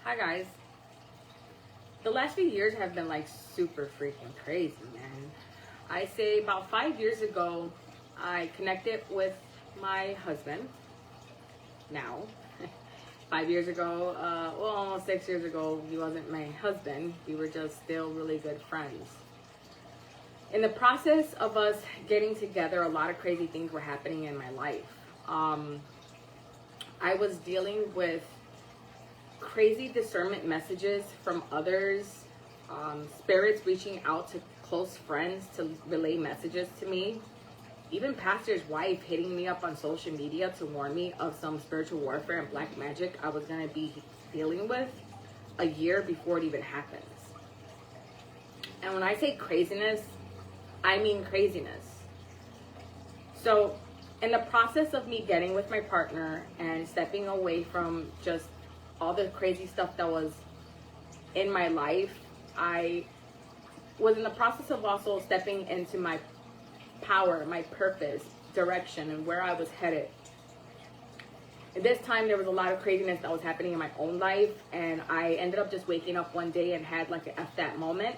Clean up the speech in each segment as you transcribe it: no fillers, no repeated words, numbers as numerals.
Hi guys. The last few years have been like super freaking crazy, man. I say about 5 years ago, I connected with my husband. Now, 5 years ago, well, almost 6 years ago, he wasn't my husband. We were just still really good friends. In the process of us getting together, a lot of crazy things were happening in my life. I was dealing with crazy discernment messages from others, spirits reaching out to close friends to relay messages to me, even pastor's wife hitting me up on social media to warn me of some spiritual warfare and black magic I was going to be dealing with a year before it even happens. And when I say craziness, I mean craziness. So in the process of me getting with my partner and stepping away from just all the crazy stuff that was in my life, I was in the process of also stepping into my power, my purpose, direction, and where I was headed. At this time, there was a lot of craziness that was happening in my own life, and I ended up just waking up one day and had like a that moment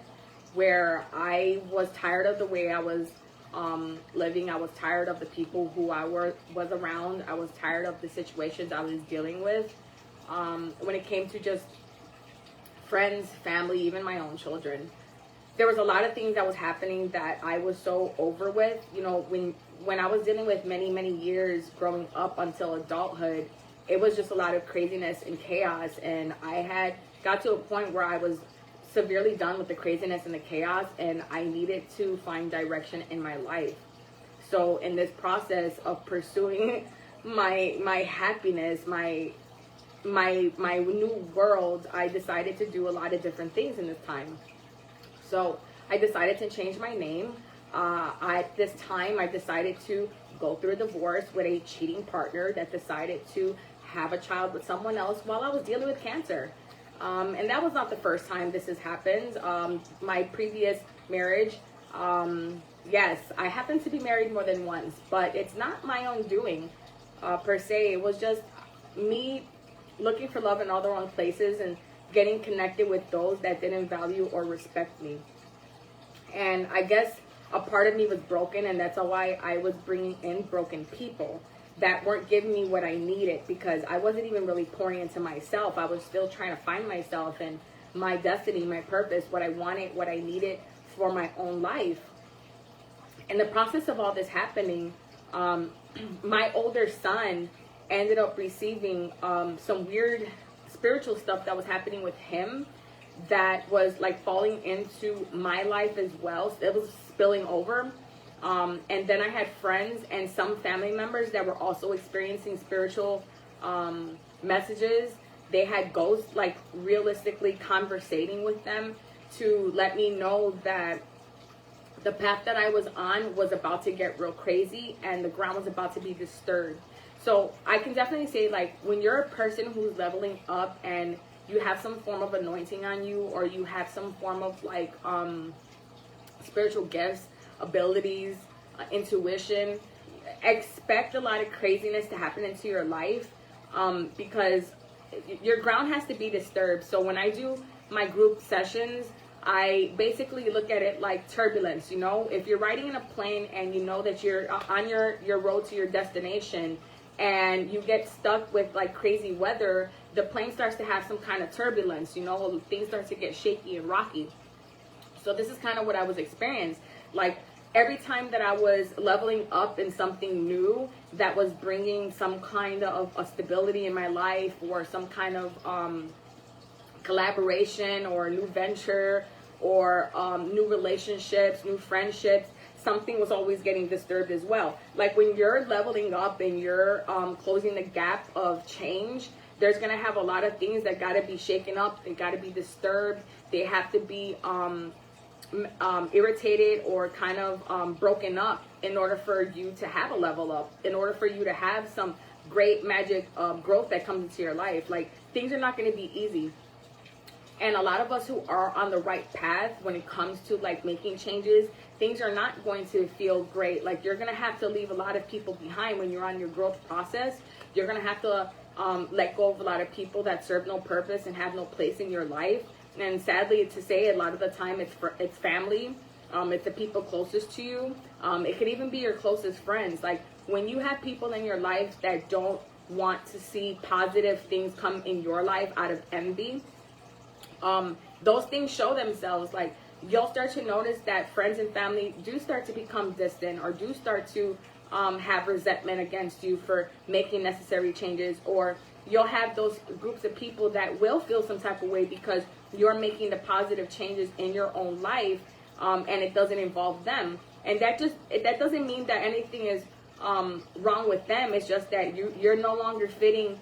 where I was tired of the way I was living. I was tired of the people who I was around. I was tired of the situations I was dealing with. When it came to just friends, family, even my own children, there was a lot of things that was happening that I was so over with. You know, when I was dealing with many years growing up until adulthood, it was just a lot of craziness and chaos. And I had got to a point where I was severely done with the craziness and the chaos, and I needed to find direction in my life. So in this process of pursuing my happiness, my new world, I decided to do a lot of different things in this time. So I decided to change my name. At this time, I decided to go through a divorce with a cheating partner that decided to have a child with someone else while I was dealing with cancer. And that was not the first time this has happened. My previous marriage, yes, I happened to be married more than once, but it's not my own doing per se. It was just me looking for love in all the wrong places and getting connected with those that didn't value or respect me. And I guess a part of me was broken, and that's why I was bringing in broken people that weren't giving me what I needed, because I wasn't even really pouring into myself. I was still trying to find myself and my destiny, my purpose, what I wanted, what I needed for my own life. In the process of all this happening, my older son ended up receiving some weird spiritual stuff that was happening with him that was like falling into my life as well. So it was spilling over. And then I had friends and some family members that were also experiencing spiritual messages. They had ghosts, like realistically conversating with them to let me know that the path that I was on was about to get real crazy and the ground was about to be disturbed. So I can definitely say, like, when you're a person who's leveling up and you have some form of anointing on you, or you have some form of like spiritual gifts, abilities, intuition, expect a lot of craziness to happen into your life, because your ground has to be disturbed. So when I do my group sessions, I basically look at it like turbulence. You know, if you're riding in a plane and you know that you're on your road to your destination, and you get stuck with like crazy weather, the plane starts to have some kind of turbulence, you know, things start to get shaky and rocky. So this is kind of what I was experiencing. Like every time that I was leveling up in something new that was bringing some kind of a stability in my life, or some kind of collaboration or a new venture, or new relationships, new friendships, something was always getting disturbed as well. Like when you're leveling up and you're closing the gap of change, there's going to have a lot of things that got to be shaken up. They got to be disturbed. They have to be irritated or kind of broken up in order for you to have a level up, in order for you to have some great magic growth that comes into your life. Like things are not going to be easy. And a lot of us who are on the right path when it comes to like making changes, things are not going to feel great. Like you're going to have to leave a lot of people behind when you're on your growth process. You're going to have to let go of a lot of people that serve no purpose and have no place in your life. And sadly to say, a lot of the time it's family. It's the people closest to you. It could even be your closest friends. Like when you have people in your life that don't want to see positive things come in your life out of envy, those things show themselves. Like you'll start to notice that friends and family do start to become distant, or do start to have resentment against you for making necessary changes, or you'll have those groups of people that will feel some type of way because you're making the positive changes in your own life, and it doesn't involve them. And that doesn't mean that anything is wrong with them. It's just that you're no longer fitting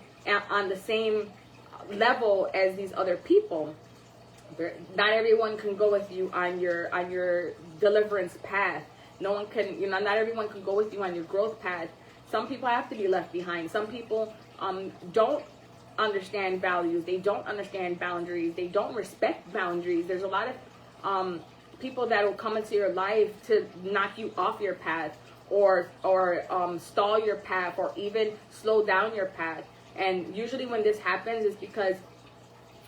on the same level as these other people. Not everyone can go with you on your deliverance path. No one can, not everyone can go with you on your growth path. Some people have to be left behind. Some people don't understand values. They don't understand boundaries. They don't respect boundaries. There's a lot of people that will come into your life to knock you off your path, or stall your path, or even slow down your path. And usually when this happens is because,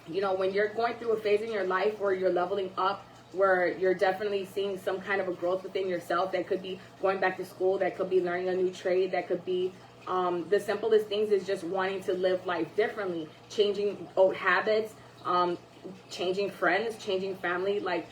when you're going through a phase in your life where you're leveling up, where you're definitely seeing some kind of a growth within yourself. That could be going back to school, that could be learning a new trade, that could be the simplest things is just wanting to live life differently, changing old habits, changing friends, changing family. Like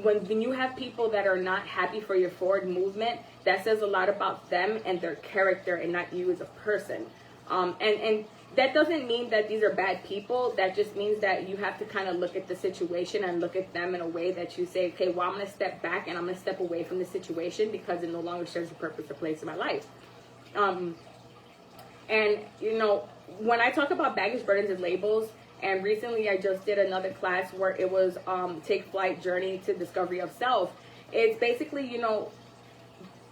when you have people that are not happy for your forward movement, that says a lot about them and their character, and not you as a person. And that doesn't mean that these are bad people. That just means that you have to kind of look at the situation and look at them in a way that you say, okay, well, I'm going to step back and I'm going to step away from the situation because it no longer serves a purpose or place in my life. And, when I talk about baggage, burdens, and labels, and recently I just did another class where it was Take Flight, Journey to Discovery of Self. It's basically,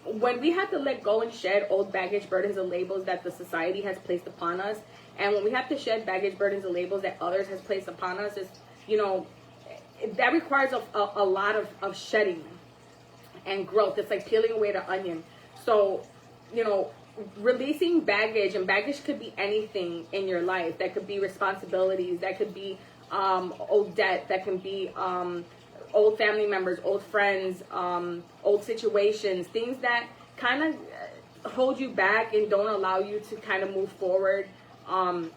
when we have to let go and shed old baggage, burdens, and labels that the society has placed upon us, and when we have to shed baggage, burdens, and labels that others has placed upon us, is, that requires a lot of shedding and growth. It's like peeling away the onion. So, releasing baggage, and baggage could be anything in your life. That could be responsibilities, that could be old debt, that can be old family members, old friends, old situations, things that kind of hold you back and don't allow you to kind of move forward. Then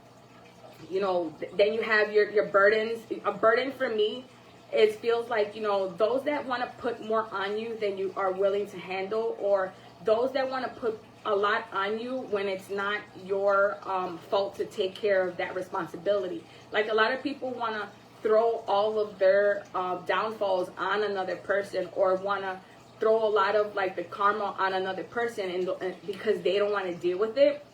you have your burdens. A burden for me, it feels like, those that want to put more on you than you are willing to handle, or those that want to put a lot on you when it's not your fault to take care of that responsibility. Like a lot of people want to throw all of their downfalls on another person, or want to throw a lot of like the karma on another person, and because they don't want to deal with it.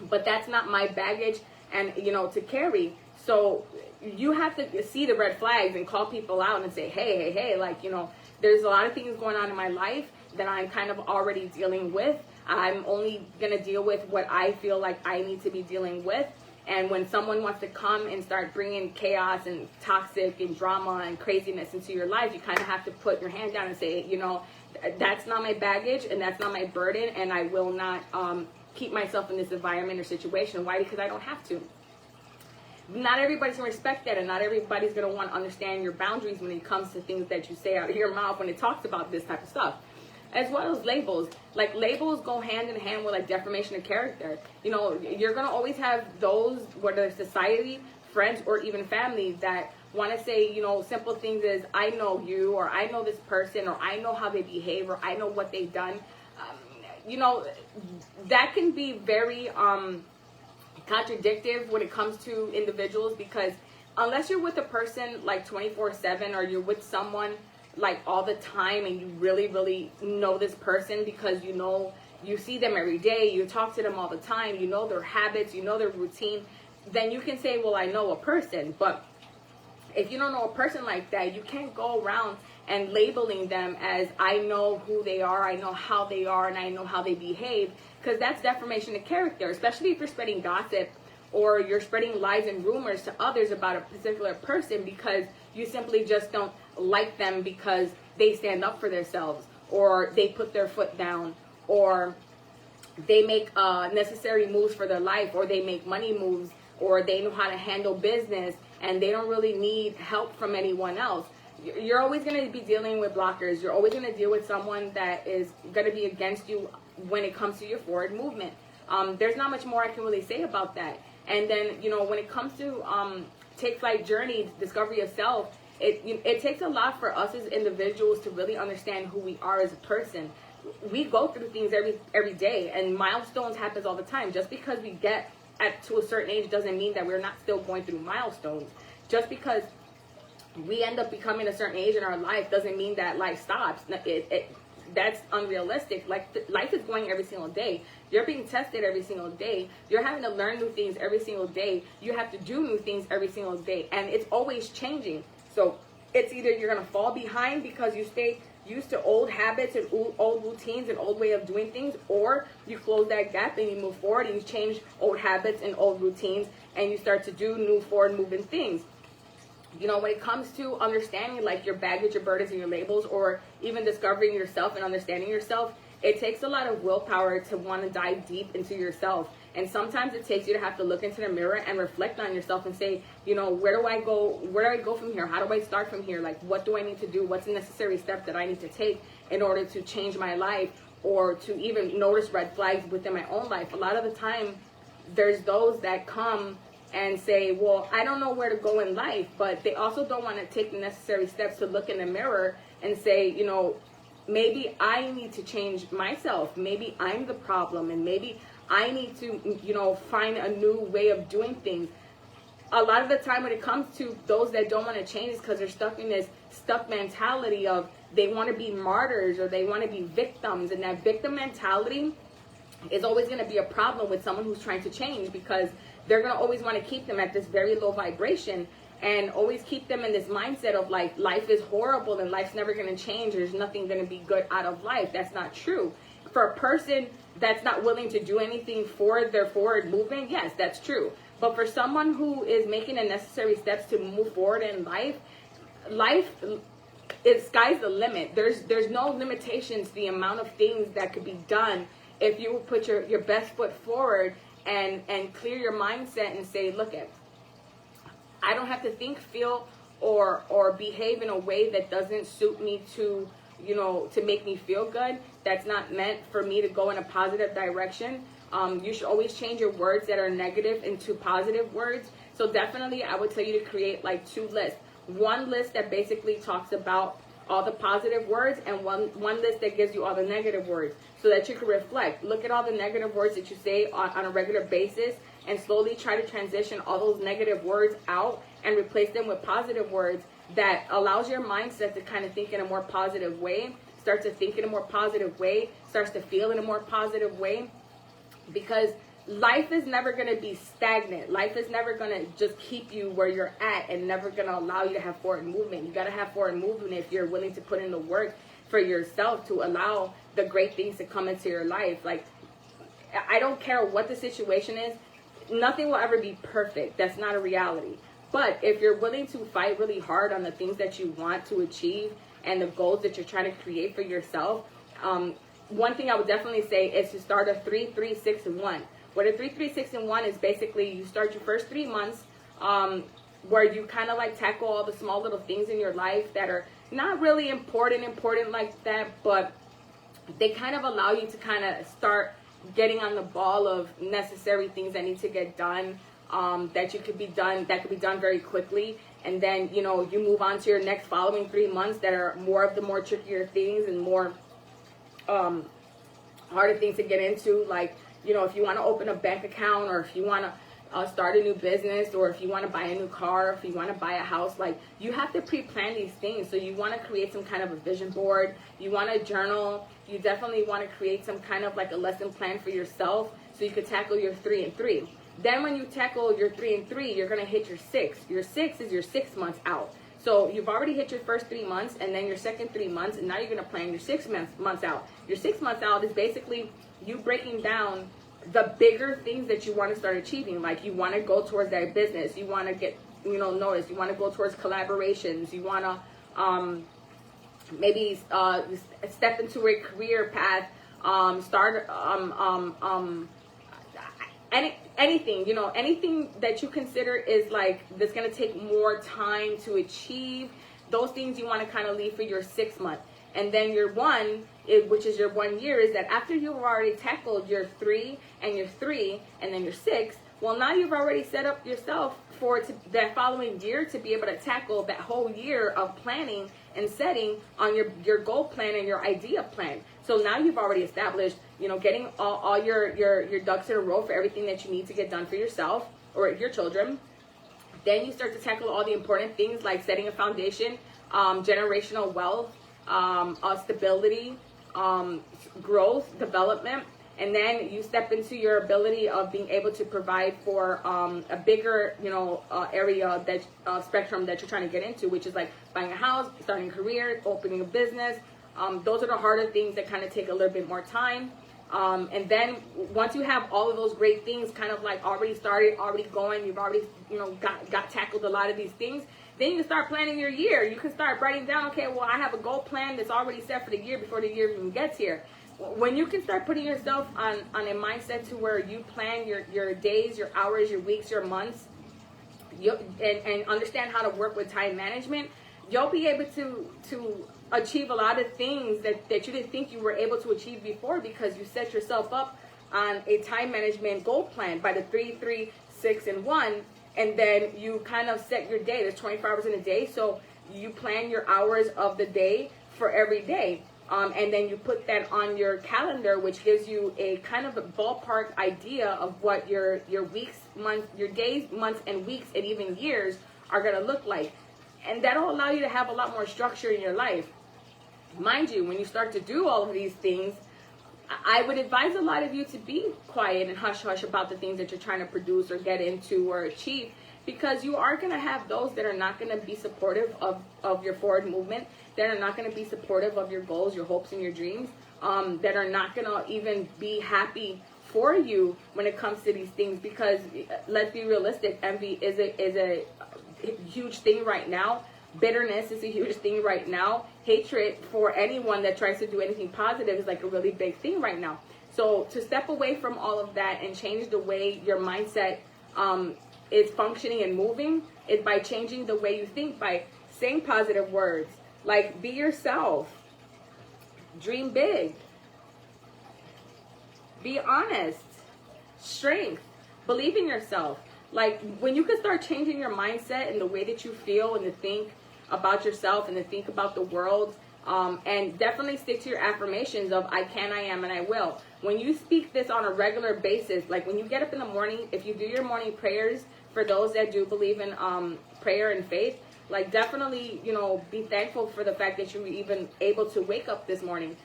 But that's not my baggage, and to carry. So you have to see the red flags and call people out and say, hey, like, there's a lot of things going on in my life that I'm kind of already dealing with. I'm only going to deal with what I feel like I need to be dealing with. And when someone wants to come and start bringing chaos and toxic and drama and craziness into your life, you kind of have to put your hand down and say, that's not my baggage and that's not my burden, and I will not keep myself in this environment or situation. Why? Because I don't have to. Not everybody's going to respect that, and not everybody's going to want to understand your boundaries when it comes to things that you say out of your mouth when it talks about this type of stuff. As well as labels. Like labels go hand in hand with like defamation of character. You're going to always have those, whether it's society, friends, or even family, that want to say, simple things as, I know you, or I know this person, or I know how they behave, or I know what they've done. That can be very contradictory when it comes to individuals, because unless you're with a person like 24/7, or you're with someone like all the time, and you really, really know this person because you see them every day, you talk to them all the time, you know their habits, you know their routine, then you can say, well, I know a person. But if you don't know a person like that, you can't go around and labeling them as, I know who they are, I know how they are, and I know how they behave, because that's defamation of character, especially if you're spreading gossip, or you're spreading lies and rumors to others about a particular person because you simply just don't like them because they stand up for themselves, or they put their foot down, or they make necessary moves for their life, or they make money moves, or they know how to handle business, and they don't really need help from anyone else. You're always going to be dealing with blockers. You're always going to deal with someone that is going to be against you when it comes to your forward movement. There's not much more I can really say about that. And then, when it comes to take flight journey, discovery of self, it takes a lot for us as individuals to really understand who we are as a person. We go through things every day, and milestones happens all the time. Just because we get to a certain age doesn't mean that we're not still going through milestones. Just because we end up becoming a certain age in our life doesn't mean that life stops. That's unrealistic. Life is going every single day. You're being tested every single day. You're having to learn new things every single day. You have to do new things every single day, and it's always changing. So it's either you're going to fall behind because you stay used to old habits and old routines and old way of doing things, or you close that gap and you move forward and you change old habits and old routines and you start to do new forward moving things. When it comes to understanding like your baggage, your burdens, and your labels, or even discovering yourself and understanding yourself, it takes a lot of willpower to want to dive deep into yourself. And sometimes it takes you to have to look into the mirror and reflect on yourself and say, where do I go? Where do I go from here? How do I start from here? Like, what do I need to do? What's the necessary step that I need to take in order to change my life, or to even notice red flags within my own life? A lot of the time, there's those that come and say, well, I don't know where to go in life, but they also don't want to take the necessary steps to look in the mirror and say, maybe I need to change myself. Maybe I'm the problem, and maybe I need to, find a new way of doing things. A lot of the time when it comes to those that don't want to change, is because they're stuck in this stuck mentality of they want to be martyrs or they want to be victims. And that victim mentality is always going to be a problem with someone who's trying to change, because they're going to always want to keep them at this very low vibration and always keep them in this mindset of like, life is horrible and life's never going to change. There's nothing going to be good out of life. That's not true. For a person that's not willing to do anything for their forward movement, yes, that's true. But for someone who is making the necessary steps to move forward in life is sky's the limit. There's no limitations to the amount of things that could be done if you put your best foot forward and clear your mindset and say, look, I don't have to think, feel, or behave in a way that doesn't suit me to make me feel good. That's not meant for me to go in a positive direction. You should always change your words that are negative into positive words. So definitely I would tell you to create like 2 lists. One list that basically talks about all the positive words, and one list that gives you all the negative words, so that you can reflect. Look at all the negative words that you say on a regular basis, and slowly try to transition all those negative words out and replace them with positive words that allows your mindset to kind of think in a more positive way, starts to think in a more positive way, starts to feel in a more positive way. Because life is never going to be stagnant. Life is never going to just keep you where you're at and never going to allow you to have forward movement. You got to have forward movement if you're willing to put in the work for yourself to allow the great things to come into your life. Like, I don't care what the situation is. Nothing will ever be perfect. That's not a reality. But if you're willing to fight really hard on the things that you want to achieve and the goals that you're trying to create for yourself, one thing I would definitely say is to start a 3, 3, 6, and 1. What a 3, 3, 6, and 1 is basically you start your first 3 months where you kind of like tackle all the small little things in your life that are not really important like that, but they kind of allow you to kind of start getting on the ball of necessary things that need to get done, that could be done very quickly. And then, you move on to your next following 3 months that are more trickier things and more harder things to get into. Like, if you want to open a bank account, or if you want to start a new business, or if you want to buy a new car, if you want to buy a house, like, you have to pre-plan these things. So you want to create some kind of a vision board. You want to journal. You definitely want to create some kind of like a lesson plan for yourself so you could tackle your 3 and 3. Then when you tackle your 3 and 3, you're going to hit your 6. Your 6 is your 6 months out. So you've already hit your first 3 months, and then your second 3 months, and now you're going to plan your 6 months out. Your 6 months out is basically you breaking down the bigger things that you want to start achieving. Like, you want to go towards that business. You want to get, noticed. You want to go towards collaborations. You want to maybe step into a career path start anything, you know, anything that you consider is like that's going to take more time to achieve. Those things you want to kind of leave for your 6 month. And then your one, which is your 1 year, is that after you've already tackled your 3 and your 3 and then your 6, well, now you've already set up yourself for that following year to be able to tackle that whole year of planning and setting on your goal plan and your idea plan. So now you've already established, you know, getting all your ducks in a row for everything that you need to get done for yourself or your children. Then you start to tackle all the important things like setting a foundation, generational wealth, stability, growth, development. And then you step into your ability of being able to provide for a bigger, you know, area that spectrum that you're trying to get into, which is like buying a house, starting a career, opening a business. Those are the harder things that kind of take a little bit more time. And then once you have all of those great things kind of like already started, already going, you've already, you know, got tackled a lot of these things, then you start planning your year. You can start writing down, okay, well, I have a goal plan that's already set for the year before the year even gets here. When you can start putting yourself on a mindset to where you plan your days, your hours, your weeks, your months, and understand how to work with time management, you'll be able to achieve a lot of things that you didn't think you were able to achieve before, because you set yourself up on a time management goal plan by the 3, 3, 6, and 1. And then you kind of set your day. There's 24 hours in a day, so you plan your hours of the day for every day. And then you put that on your calendar, which gives you a kind of a ballpark idea of what your weeks, months, your days, months, and weeks, and even years are going to look like. And that'll allow you to have a lot more structure in your life. Mind you, when you start to do all of these things, I would advise a lot of you to be quiet and hush-hush about the things that you're trying to produce or get into or achieve, because you are going to have those that are not going to be supportive of your forward movement, that are not going to be supportive of your goals, your hopes, and your dreams, that are not going to even be happy for you when it comes to these things. Because let's be realistic, envy is a huge thing right now. Bitterness is a huge thing right now. Hatred for anyone that tries to do anything positive is like a really big thing right now. So to step away from all of that and change the way your mindset is functioning and moving is by changing the way you think, by saying positive words like be yourself, dream big, be honest, strength, believe in yourself. Like when you can start changing your mindset and the way that you feel and to think about yourself and to think about the world, and definitely stick to your affirmations of I can, I am, and I will. When you speak this on a regular basis, like when you get up in the morning, if you do your morning prayers, for those that do believe in prayer and faith, like definitely, you know, be thankful for the fact that you were even able to wake up this morning.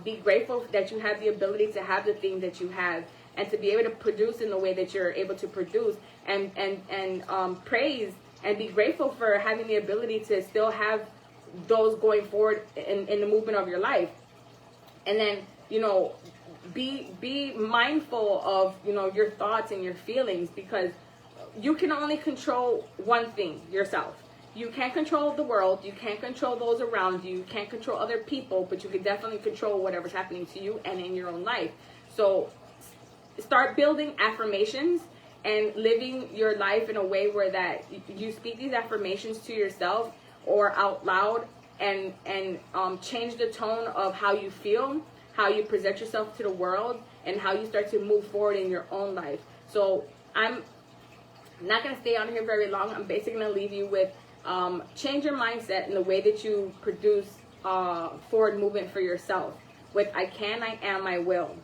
Be grateful that you have the ability to have the things that you have and to be able to produce in the way that you're able to produce, and praise and be grateful for having the ability to still have those going forward in the movement of your life. And then, you know, be mindful of, you know, your thoughts and your feelings, because you can only control one thing, yourself. You can't control the world, you can't control those around you, you can't control other people, but you can definitely control whatever's happening to you and in your own life. So start building affirmations and living your life in a way where that you speak these affirmations to yourself or out loud, and change the tone of how you feel, how you present yourself to the world, and how you start to move forward in your own life. So I'm not going to stay on here very long. I'm basically going to leave you with change your mindset in the way that you produce forward movement for yourself with I can, I am, I will.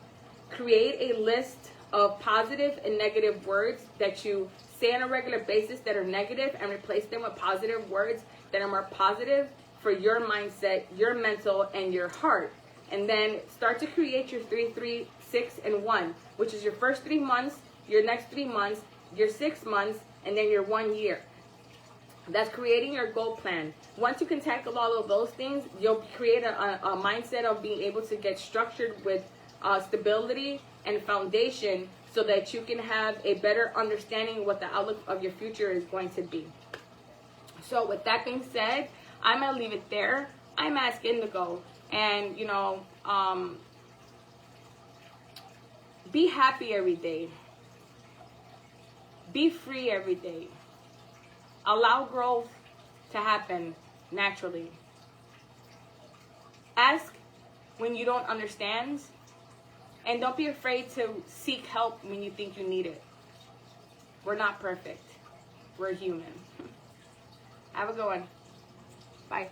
Create a list of positive and negative words that you say on a regular basis that are negative, and replace them with positive words that are more positive for your mindset, your mental, and your heart. And then start to create your 3, 3, 6, and 1, which is your first 3 months, your next 3 months, your 6 months, and then your 1 year. That's creating your goal plan. Once you can tackle all of those things, you'll create a mindset of being able to get structured with stability and foundation, so that you can have a better understanding of what the outlook of your future is going to be. So with that being said, I'm going to leave it there. I'm Ask Indigo. And, you know, Be happy every day. Be free every day. Allow growth to happen naturally. Ask when you don't understand, and don't be afraid to seek help when you think you need it. We're not perfect. We're human. Have a good one. Bye.